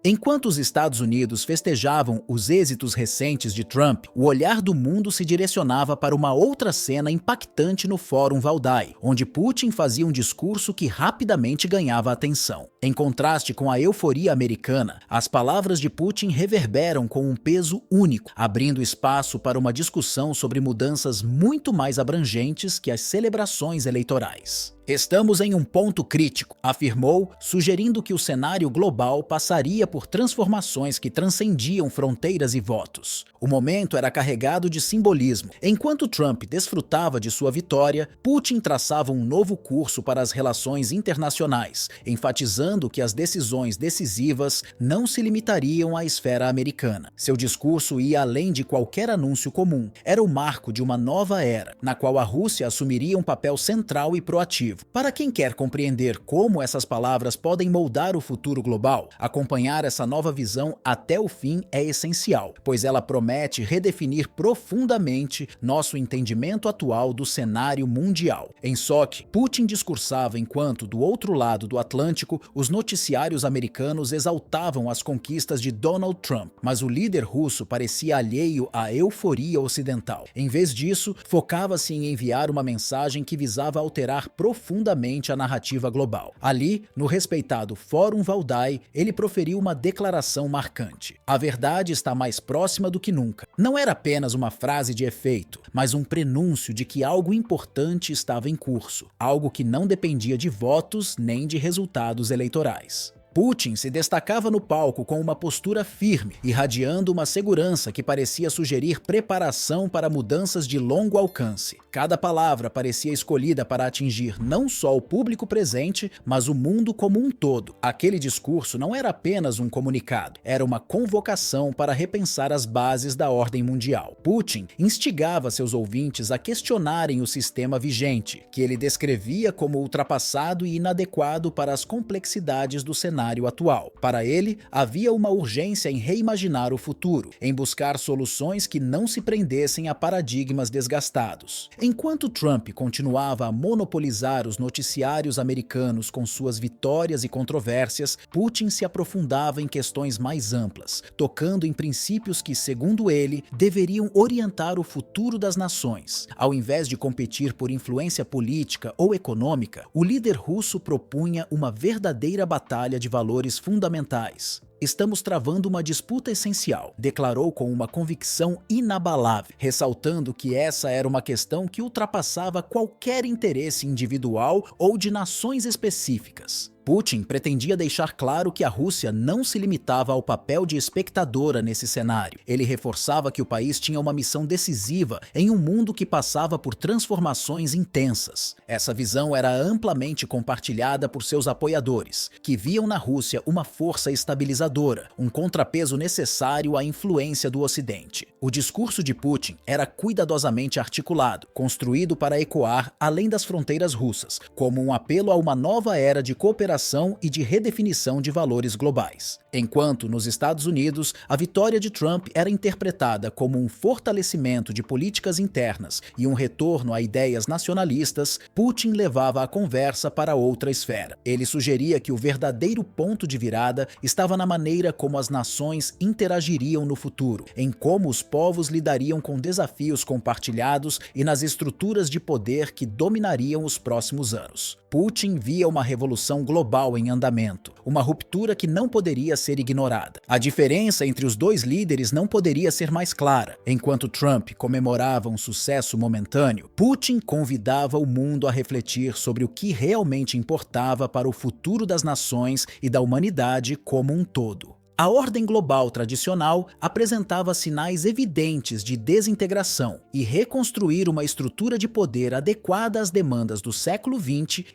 Enquanto os Estados Unidos festejavam os êxitos recentes de Trump, o olhar do mundo se direcionava para uma outra cena impactante no Fórum Valdai, onde Putin fazia um discurso que rapidamente ganhava atenção. Em contraste com a euforia americana, as palavras de Putin reverberam com um peso único, abrindo espaço para uma discussão sobre mudanças muito mais abrangentes que as celebrações eleitorais. Estamos em um ponto crítico, afirmou, sugerindo que o cenário global passaria por transformações que transcendiam fronteiras e votos. O momento era carregado de simbolismo. Enquanto Trump desfrutava de sua vitória, Putin traçava um novo curso para as relações internacionais, enfatizando que as decisões decisivas não se limitariam à esfera americana. Seu discurso ia além de qualquer anúncio comum. Era o marco de uma nova era, na qual a Rússia assumiria um papel central e proativo. Para quem quer compreender como essas palavras podem moldar o futuro global, acompanhar essa nova visão até o fim é essencial, pois ela promete redefinir profundamente nosso entendimento atual do cenário mundial. Em Sochi, Putin discursava enquanto, do outro lado do Atlântico, os noticiários americanos exaltavam as conquistas de Donald Trump, mas o líder russo parecia alheio à euforia ocidental. Em vez disso, focava-se em enviar uma mensagem que visava alterar profundamente a narrativa global. Ali, no respeitado Fórum Valdai, ele proferiu uma declaração marcante. A verdade está mais próxima do que nunca. Não era apenas uma frase de efeito, mas um prenúncio de que algo importante estava em curso, algo que não dependia de votos nem de resultados eleitorais. Putin se destacava no palco com uma postura firme, irradiando uma segurança que parecia sugerir preparação para mudanças de longo alcance. Cada palavra parecia escolhida para atingir não só o público presente, mas o mundo como um todo. Aquele discurso não era apenas um comunicado, era uma convocação para repensar as bases da ordem mundial. Putin instigava seus ouvintes a questionarem o sistema vigente, que ele descrevia como ultrapassado e inadequado para as complexidades do cenário atual. Para ele, havia uma urgência em reimaginar o futuro, em buscar soluções que não se prendessem a paradigmas desgastados. Enquanto Trump continuava a monopolizar os noticiários americanos com suas vitórias e controvérsias, Putin se aprofundava em questões mais amplas, tocando em princípios que, segundo ele, deveriam orientar o futuro das nações. Ao invés de competir por influência política ou econômica, o líder russo propunha uma verdadeira batalha de valores fundamentais. Estamos travando uma disputa essencial, declarou com uma convicção inabalável, ressaltando que essa era uma questão que ultrapassava qualquer interesse individual ou de nações específicas. Putin pretendia deixar claro que a Rússia não se limitava ao papel de espectadora nesse cenário. Ele reforçava que o país tinha uma missão decisiva em um mundo que passava por transformações intensas. Essa visão era amplamente compartilhada por seus apoiadores, que viam na Rússia uma força estabilizadora, um contrapeso necessário à influência do Ocidente. O discurso de Putin era cuidadosamente articulado, construído para ecoar além das fronteiras russas, como um apelo a uma nova era de cooperação e de redefinição de valores globais. Enquanto, nos Estados Unidos, a vitória de Trump era interpretada como um fortalecimento de políticas internas e um retorno a ideias nacionalistas, Putin levava a conversa para outra esfera. Ele sugeria que o verdadeiro ponto de virada estava na maneira como as nações interagiriam no futuro, em como os povos lidariam com desafios compartilhados e nas estruturas de poder que dominariam os próximos anos. Putin via uma revolução global em andamento, uma ruptura que não poderia ser ignorada. A diferença entre os dois líderes não poderia ser mais clara. Enquanto Trump comemorava um sucesso momentâneo, Putin convidava o mundo a refletir sobre o que realmente importava para o futuro das nações e da humanidade como um todo. A ordem global tradicional apresentava sinais evidentes de desintegração e reconstruir uma estrutura de poder adequada às demandas do século XXI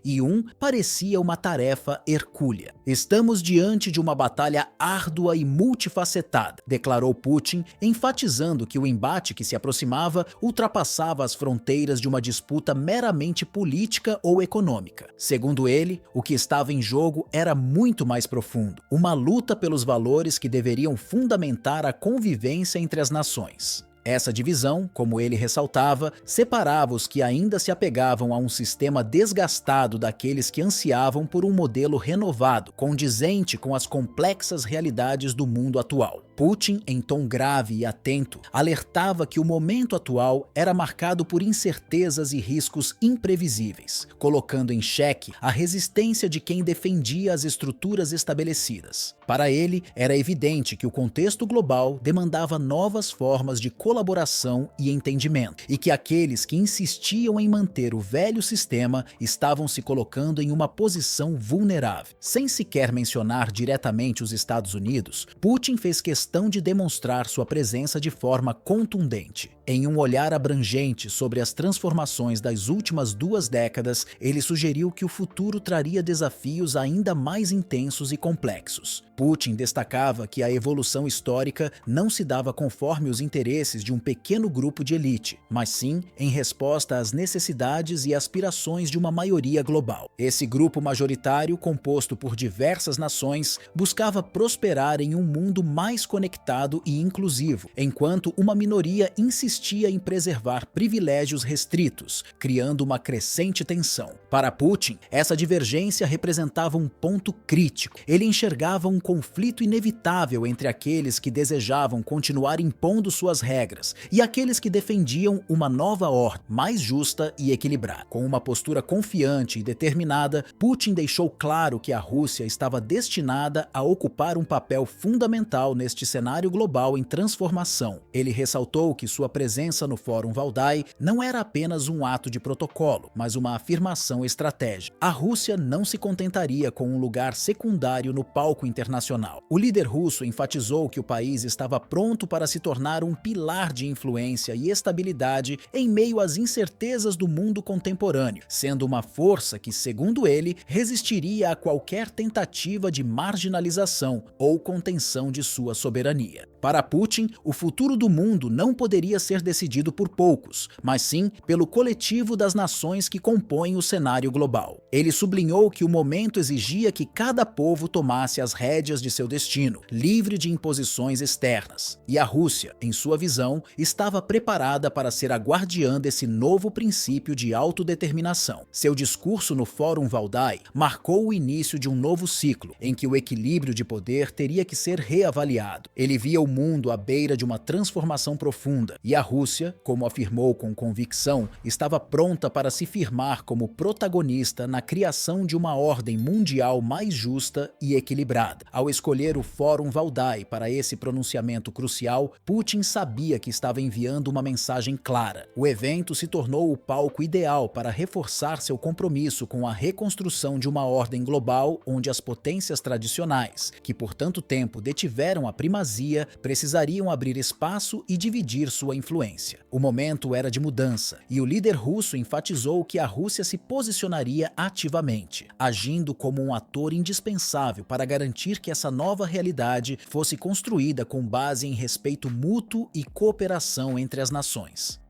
parecia uma tarefa hercúlea. Estamos diante de uma batalha árdua e multifacetada, declarou Putin, enfatizando que o embate que se aproximava ultrapassava as fronteiras de uma disputa meramente política ou econômica. Segundo ele, o que estava em jogo era muito mais profundo, uma luta pelos valores que deveriam fundamentar a convivência entre as nações. Essa divisão, como ele ressaltava, separava os que ainda se apegavam a um sistema desgastado daqueles que ansiavam por um modelo renovado, condizente com as complexas realidades do mundo atual. Putin, em tom grave e atento, alertava que o momento atual era marcado por incertezas e riscos imprevisíveis, colocando em xeque a resistência de quem defendia as estruturas estabelecidas. Para ele, era evidente que o contexto global demandava novas formas de colaboração e entendimento, e que aqueles que insistiam em manter o velho sistema estavam se colocando em uma posição vulnerável. Sem sequer mencionar diretamente os Estados Unidos, Putin fez questão de demonstrar sua presença de forma contundente. Em um olhar abrangente sobre as transformações das últimas 2 décadas, ele sugeriu que o futuro traria desafios ainda mais intensos e complexos. Putin destacava que a evolução histórica não se dava conforme os interesses de um pequeno grupo de elite, mas sim em resposta às necessidades e aspirações de uma maioria global. Esse grupo majoritário, composto por diversas nações, buscava prosperar em um mundo mais conectado e inclusivo, enquanto uma minoria insistia em preservar privilégios restritos, criando uma crescente tensão. Para Putin, essa divergência representava um ponto crítico. Ele enxergava um conflito inevitável entre aqueles que desejavam continuar impondo suas regras e aqueles que defendiam uma nova ordem mais justa e equilibrada. Com uma postura confiante e determinada, Putin deixou claro que a Rússia estava destinada a ocupar um papel fundamental neste cenário global em transformação. Ele ressaltou que sua presença no Fórum Valdai não era apenas um ato de protocolo, mas uma afirmação estratégica. A Rússia não se contentaria com um lugar secundário no palco internacional. O líder russo enfatizou que o país estava pronto para se tornar um pilar de influência e estabilidade em meio às incertezas do mundo contemporâneo, sendo uma força que, segundo ele, resistiria a qualquer tentativa de marginalização ou contenção de sua soberania. Para Putin, o futuro do mundo não poderia ser decidido por poucos, mas sim pelo coletivo das nações que compõem o cenário global. Ele sublinhou que o momento exigia que cada povo tomasse as rédeas de seu destino, livre de imposições externas. E a Rússia, em sua visão, estava preparada para ser a guardiã desse novo princípio de autodeterminação. Seu discurso no Fórum Valdai marcou o início de um novo ciclo, em que o equilíbrio de poder teria que ser reavaliado. Ele via o mundo à beira de uma transformação profunda, e a Rússia, como afirmou com convicção, estava pronta para se firmar como protagonista na criação de uma ordem mundial mais justa e equilibrada. Ao escolher o Fórum Valdai para esse pronunciamento crucial, Putin sabia que estava enviando uma mensagem clara. O evento se tornou o palco ideal para reforçar seu compromisso com a reconstrução de uma ordem global onde as potências tradicionais, que por tanto tempo detiveram a primazia, precisariam abrir espaço e dividir sua influência. O momento era de mudança, e o líder russo enfatizou que a Rússia se posicionaria ativamente, agindo como um ator indispensável para garantir que essa nova realidade fosse construída com base em respeito mútuo e cooperação entre as nações.